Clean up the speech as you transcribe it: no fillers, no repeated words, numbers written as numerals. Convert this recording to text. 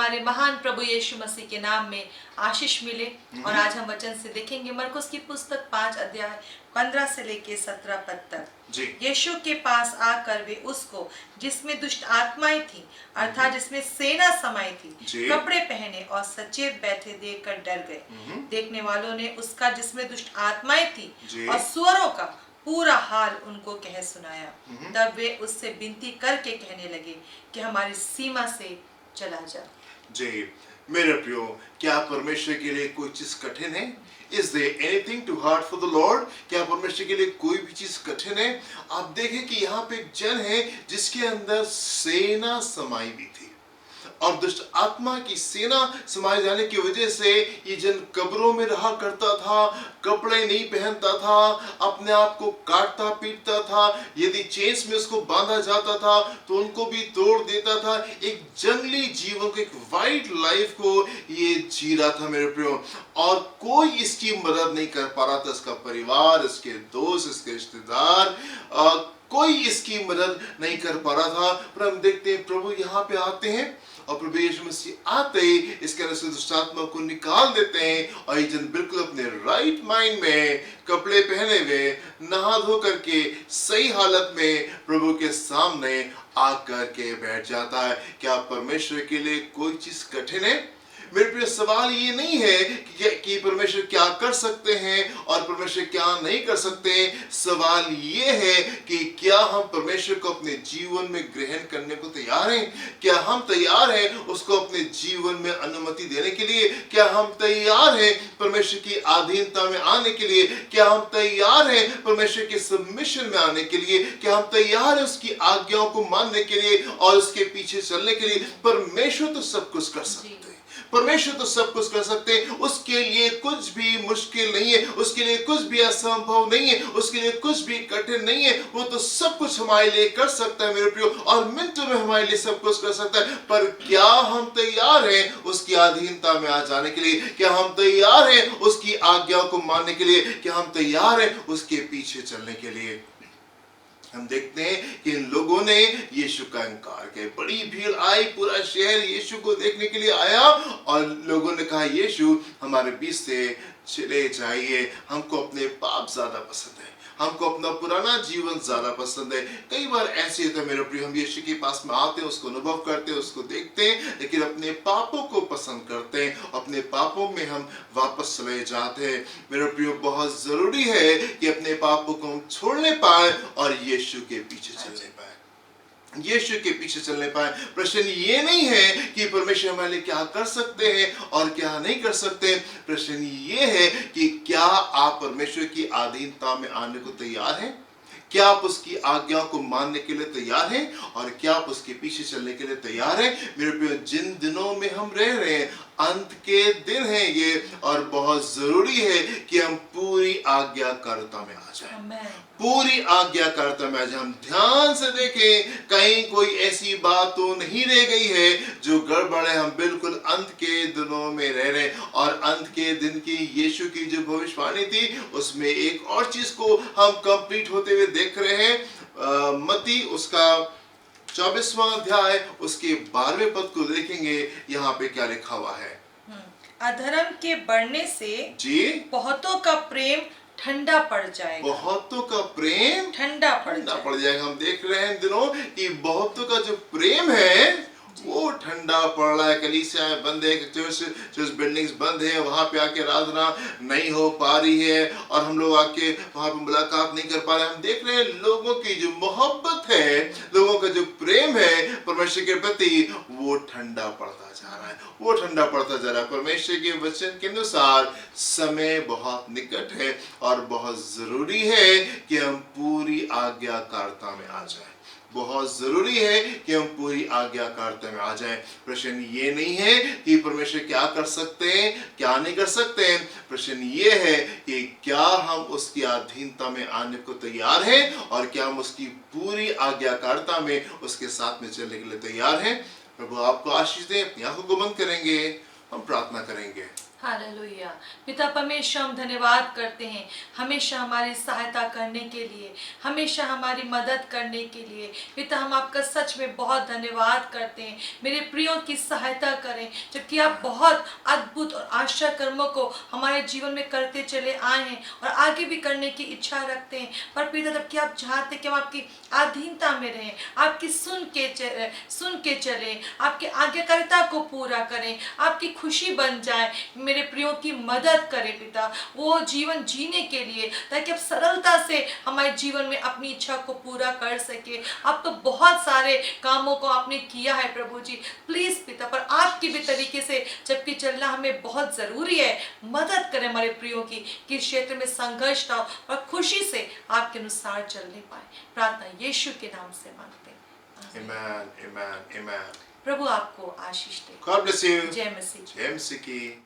हमारे महान प्रभु यीशु मसीह के नाम में आशीष मिले। और आज हम वचन से देखेंगे मरकुस की पुस्तक 5 अध्याय 15 से लेके 17 पद तक। यीशु के पास आकर वे उसको, जिसमें दुष्ट आत्माएं थी अर्थात जिसमें सेना समाई थी, कपड़े पहने और सचेत बैठे देखकर डर गए। देखने वालों ने उसका, जिसमें दुष्ट आत्माएं थी और सुअरों का, पूरा हाल उनको कह सुनाया। तब वे उससे विनती करके कहने लगे कि हमारी सीमा से चला जा। जी मेरे प्रियो, क्या परमेश्वर के लिए कोई चीज कठिन है? Is there anything too hard for the Lord? क्या परमेश्वर के लिए कोई भी चीज कठिन है? आप देखें कि यहाँ पे एक जन है जिसके अंदर सेना समाई भी थी और दुष्ट आत्मा की सेना समाये जाने की वजह से ये जन कब्रों में रहा करता था, कपड़े नहीं पहनता था, अपने आप को काटता पीटता था, यदि चेन्स में उसको बांधा जाता था तो उनको भी तोड़ देता था। एक जंगली जीवन को, एक वाइल्ड लाइफ को ये जी रहा था मेरे प्रियो, और कोई इसकी मदद नहीं कर पा रहा था। इसका परिवार, इसके दोस्त, इसके रिश्तेदार, कोई इसकी मदद नहीं कर पा रहा था। पर हम देखते हैं प्रभु यहाँ पे आते हैं और प्रभु यीशु मसीह आते ही इसके अंदर से दुष्ट आत्मा को निकाल देते हैं और ये जन बिल्कुल अपने राइट माइंड में, कपड़े पहने हुए, नहा धो करके सही हालत में प्रभु के सामने आकर के बैठ जाता है। क्या परमेश्वर के लिए कोई चीज कठिन है? मेरे प्रिय, सवाल ये नहीं है कि परमेश्वर क्या कर सकते हैं और परमेश्वर क्या नहीं कर सकते हैं। सवाल ये है कि क्या हम परमेश्वर को अपने जीवन में ग्रहण करने को तैयार हैं? क्या हम तैयार हैं उसको अपने जीवन में अनुमति देने के लिए? क्या हम तैयार हैं परमेश्वर की अधीनता में आने के लिए? क्या हम तैयार हैं परमेश्वर के सबमिशन में आने के लिए? क्या हम तैयार हैं उसकी आज्ञाओं को मानने के लिए और उसके पीछे चलने के लिए? परमेश्वर तो सब कुछ कर सकते हैं, परमेश्वर तो सब कुछ कर सकते हैं। उसके लिए कुछ भी मुश्किल नहीं है, उसके लिए कुछ भी असंभव नहीं है, उसके लिए कुछ भी कठिन नहीं है। वो तो सब कुछ हमारे लिए कर सकता है मेरे प्रियो, और मिनटों में हमारे लिए सब कुछ कर सकता है। पर क्या हम तैयार हैं उसकी अधीनता में आ जाने के लिए? क्या हम तैयार हैं उसकी आज्ञाओं को मानने के लिए? क्या हम तैयार हैं उसके पीछे चलने के लिए? हम देखते हैं कि इन लोगों ने यीशु का इनकार किया। बड़ी भीड़ आई, पूरा शहर यीशु को देखने के लिए आया और लोगों ने कहा, यीशु हमारे बीच से चले जाइए, हमको अपने पाप ज्यादा पसंद है, हमको अपना पुराना जीवन ज्यादा पसंद है। कई बार ऐसे होता है मेरे प्रिय, हम यीशु के पास में आते हैं, उसको अनुभव करते हैं, उसको देखते हैं, लेकिन अपने पापों को पसंद करते हैं, अपने पापों में हम वापस चले जाते हैं। मेरे प्रिय, बहुत जरूरी है कि अपने पापों को हम छोड़ने पाए और यीशु के पीछे चलने पाए, यीशु के पीछे चलने पाए। प्रश्न ये नहीं है कि परमेश्वर हमारे लिए क्या कर सकते हैं और क्या नहीं कर सकते। प्रश्न ये है कि क्या आप परमेश्वर की अधीनता में आने को तैयार हैं? क्या आप उसकी आज्ञा को मानने के लिए तैयार हैं और क्या आप उसके पीछे चलने के लिए तैयार हैं? मेरे प्रिय, जिन दिनों में हम रह रहे हैं, अंत के दिन हैं ये, और बहुत जरूरी है कि हम पूरी आज्ञाकारिता में आ जाएं, पूरी आज्ञाकारिता में आ जाएं। हम ध्यान से देखें, कहीं कोई ऐसी बात तो नहीं रह गई है जो गड़बड़ है। हम बिल्कुल अंत के दिनों में रह रहे हैं और अंत के दिन की यीशु की जो भविष्यवाणी थी उसमें एक और चीज को हम कंप्लीट होते हुए देख रहे हैं। मत्ती उसका 24वां अध्याय उसके 12वें पद को देखेंगे। यहाँ पे क्या लिखा हुआ है? अधर्म के बढ़ने से जी बहुतों का प्रेम ठंडा पड़ जाएगा, बहुतों का प्रेम ठंडा पड़ जाएगा। हम देख रहे हैं दिनों कि बहुतों का जो प्रेम है वो ठंडा पड़ रहा है। कलीसियाएं बंद है, चर्च बिल्डिंग्स बंद है, वहां पे आके आराधना नहीं हो पा रही है और हम लोग आके वहां पे मुलाकात नहीं कर पा रहे हैं। हम देख रहे हैं लोगों की जो मोहब्बत है, लोगों का जो प्रेम है परमेश्वर के प्रति, वो ठंडा पड़ता जा रहा है, वो ठंडा पड़ता जा रहा है। परमेश्वर के वचन के अनुसार समय बहुत निकट है और बहुत जरूरी है कि हम पूरी आज्ञाकारिता में आ जाए, बहुत जरूरी है कि हम पूरी आज्ञाकारिता में आ जाएं। प्रश्न ये नहीं है कि परमेश्वर क्या कर सकते हैं, क्या नहीं कर सकते हैं। प्रश्न ये है कि क्या हम उसकी अधीनता में आने को तैयार हैं और क्या हम उसकी पूरी आज्ञाकारिता में उसके साथ में चलने के लिए तैयार हैं। प्रभु आपको आशीष दें। अपनी आंखों को बंद करेंगे, हम प्रार्थना करेंगे। हालेलुया। पिता परमेश्वर, हम धन्यवाद करते हैं हमेशा हमारी सहायता करने के लिए, हमेशा हमारी मदद करने के लिए। पिता, हम आपका सच में बहुत धन्यवाद करते हैं। मेरे प्रियों की सहायता करें, जबकि आप बहुत अद्भुत और आश्चर्य कर्मों को हमारे जीवन में करते चले आए हैं और आगे भी करने की इच्छा रखते हैं। पर पिता, जबकि आप चाहते कि हम आपकी अधीनता में रहें, आपकी सुन के चलें, आपके आज्ञाकारिता को पूरा करें, आपकी खुशी बन जाए। मेरे प्रियों की मदद करें पिता, वो जीवन जीने के लिए, ताकि आप सरलता से हमारे जीवन में अपनी इच्छा को पूरा कर सके। अब तो बहुत सारे कामों को आपने किया है प्रभु जी, प्लीज पिता, पर आपकी भी तरीके से जबकि चलना हमें बहुत जरूरी है। मदद करें हमारे प्रियों की कि इस क्षेत्र में संघर्ष ना हो और खुशी से आपके अनुसार चलने पाए। प्रार्थना यीशु के नाम से मांगते हैं। Amen, amen, amen. प्रभु आपको आशीष दे। God bless you. जय मसीह। जय मसीह की।